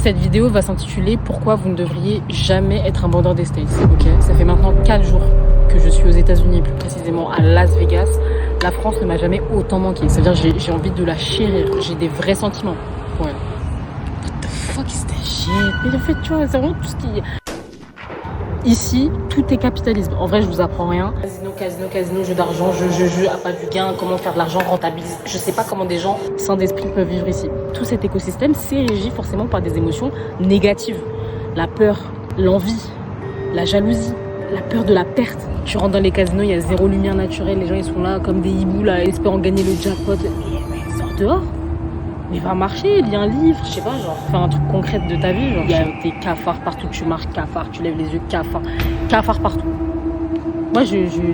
Cette vidéo va s'intituler « Pourquoi vous ne devriez jamais être un vendeur des States ». Ok, ça fait maintenant 4 jours que je suis aux États-Unis, plus précisément à Las Vegas. La France ne m'a jamais autant manqué. C'est-à-dire j'ai envie de la chérir. J'ai des vrais sentiments. Ouais. What the fuck is that shit? Mais en fait, tu vois, c'est vraiment tout ce qui... Ici, tout est capitalisme. En vrai, je vous apprends rien. Casino, jeu d'argent, jeu, appât du gain, comment faire de l'argent, rentabiliser. Je sais pas comment des gens sains d'esprit peuvent vivre ici. Tout cet écosystème, c'est régi forcément par des émotions négatives. La peur, l'envie, la jalousie, la peur de la perte. Tu rentres dans les casinos, il y a zéro lumière naturelle. Les gens, ils sont là comme des hiboux, là, espérant gagner le jackpot. Mais sors dehors. Mais va marcher, lis un livre, je sais pas, genre, fais un truc concret de ta vie. Genre, il y a des cafards partout, tu marches, cafards, tu lèves les yeux, cafards partout. Moi,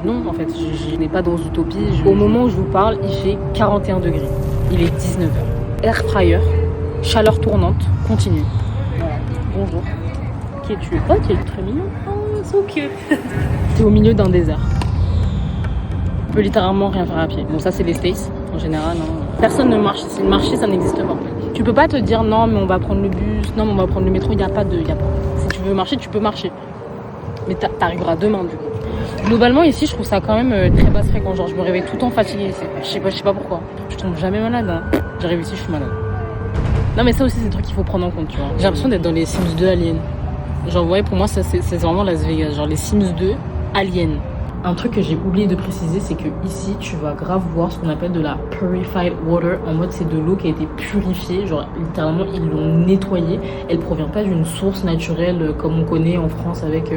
non, en fait, je n'ai pas dans Utopie. Au moment où je vous parle, il fait 41 degrés. Il est 19h. Air fryer, chaleur tournante, continue. Voilà. Bonjour. Qui es-tu? Oh, tu es très mignon. Oh, so cute. T'es au milieu d'un désert. Tu peux littéralement rien faire à pied. Bon, ça, c'est les States, en général, non. Personne ne marche ici. Le marché, ça n'existe pas. Tu peux pas te dire non, mais on va prendre le bus, non, mais on va prendre le métro. Il n'y a pas. Si tu veux marcher, tu peux marcher. Mais t'arriveras demain, du coup. Globalement, ici, je trouve ça quand même très basse fréquence. Genre, je me réveille tout le temps fatiguée ici. Je sais pas pourquoi. Je tombe jamais malade. Hein. J'arrive ici, je suis malade. Non, mais ça aussi, c'est des trucs qu'il faut prendre en compte, tu vois. J'ai l'impression d'être dans les Sims 2 Alien. Genre, vous voyez, pour moi, ça, c'est vraiment Las Vegas. Genre, les Sims 2 Alien. Un truc que j'ai oublié de préciser, c'est que ici, tu vas grave voir ce qu'on appelle de la purified water. En mode, c'est de l'eau qui a été purifiée. Genre, littéralement, ils l'ont nettoyée. Elle provient pas d'une source naturelle comme on connaît en France avec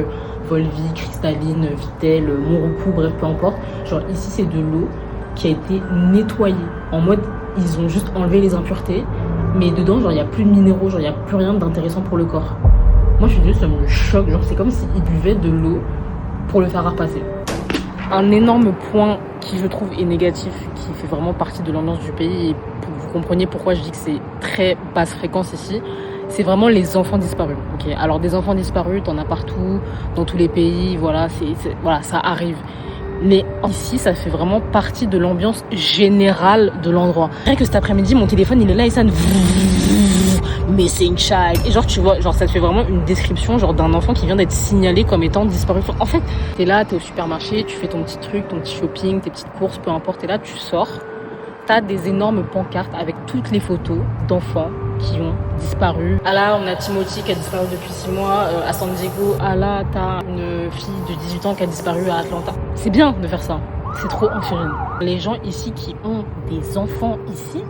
Volvic, Cristalline, Vitel, Monroucou, bref, peu importe. Genre, ici, c'est de l'eau qui a été nettoyée. En mode, ils ont juste enlevé les impuretés. Mais dedans, genre, il n'y a plus de minéraux. Genre, il n'y a plus rien d'intéressant pour le corps. Moi, je suis désolée, ça me choque. Genre, c'est comme s'ils buvaient de l'eau pour le faire repasser. Un énorme point qui je trouve est négatif, qui fait vraiment partie de l'ambiance du pays, et pour que vous compreniez pourquoi je dis que c'est très basse fréquence ici, c'est vraiment les enfants disparus. Okay, alors des enfants disparus, t'en as partout, dans tous les pays, voilà, voilà, ça arrive. Mais ici, ça fait vraiment partie de l'ambiance générale de l'endroit. Rien que cet après-midi, mon téléphone, il est là et ça ne... Missing child. Et genre, tu vois, genre, ça te fait vraiment une description, genre, d'un enfant qui vient d'être signalé comme étant disparu. En fait, t'es là, t'es au supermarché, tu fais ton petit truc, ton petit shopping, tes petites courses, peu importe, t'es là, tu sors. T'as des énormes pancartes avec toutes les photos d'enfants qui ont disparu. Ah là, on a Timothy qui a disparu depuis 6 mois à San Diego. Ah là, t'as une fille de 18 ans qui a disparu à Atlanta. C'est bien de faire ça. C'est trop anxiogène. Les gens ici qui ont des enfants ici,